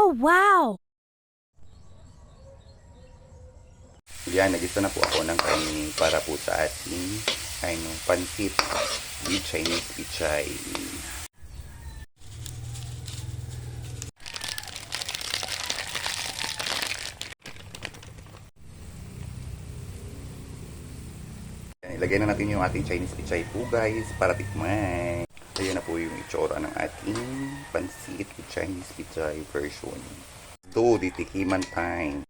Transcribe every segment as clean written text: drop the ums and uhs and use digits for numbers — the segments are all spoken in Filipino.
Oh, wow! Yan, nagisa na po ako ng kanin para po sa ating pansit with Chinese pichay. Yan, ilagay na natin yung ating Chinese pichay po guys para tikman. Ayan na po yung itsura ng ating pansit with Chinese pichay version. So, ditikiman time.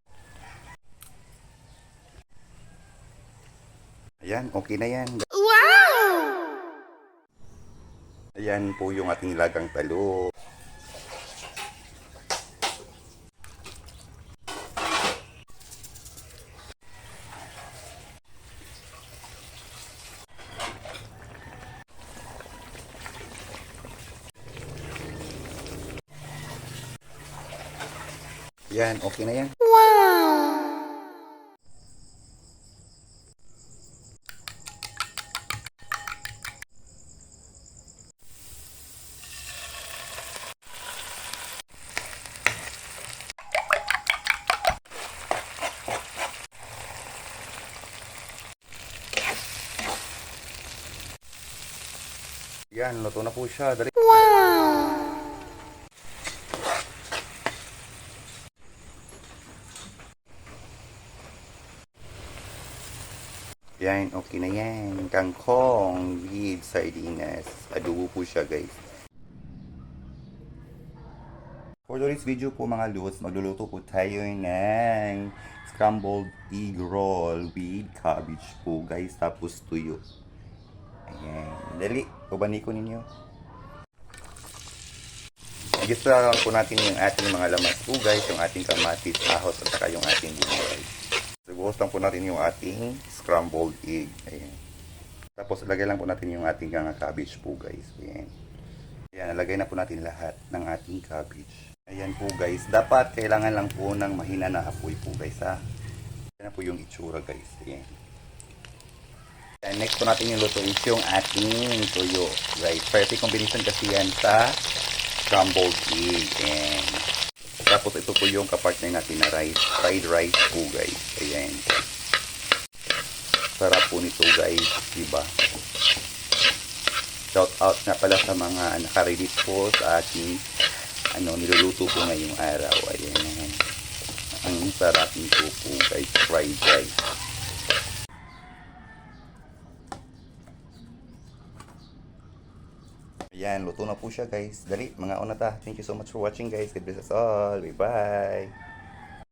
Ayan, okay na yan. Wow! Ayan po yung ating nilagang talo. Ayan, okay na yan. Wow! Yan, luto na po siya. Dali. Wow! Yan, okay na yan. Kangkong with sardinas. Adobo po siya, guys. For today's video po mga lods, magluluto po tayo ng scrambled egg roll with cabbage po, guys. Tapos tuyo. Ayan. Dali, ubani ko ninyo. Igisa lang po natin yung ating mga lamas po, guys. Yung ating kamatis, ahos, at saka yung ating buhay. Buhos lang po natin yung ating scrambled egg. Ayan. Tapos, lagay lang po natin yung ating cabbage po, guys. Ayan. Ayan, lagay na po natin lahat ng ating cabbage. Ayan po, guys. Dapat, kailangan lang po ng mahina na apoy po, guys, ha. Ayan na po yung itsura, guys. Ayan. Ayan, next po natin yung luto is yung ating toyo, guys. Perfect combination kasi yan sa scrambled egg. Ayan. Tapos ito po yung kapartner natin na rice, fried rice po guys. Ayan. Sarap po nito guys, diba? Shout out na pala sa mga nakaready po sa ating niluluto po ngayong araw. Ayan. Ang sarap nito po guys, fried rice. Ayan, luto na po siya guys. Dali, mga una ta. Thank you so much for watching guys. God bless us all. Bye-bye.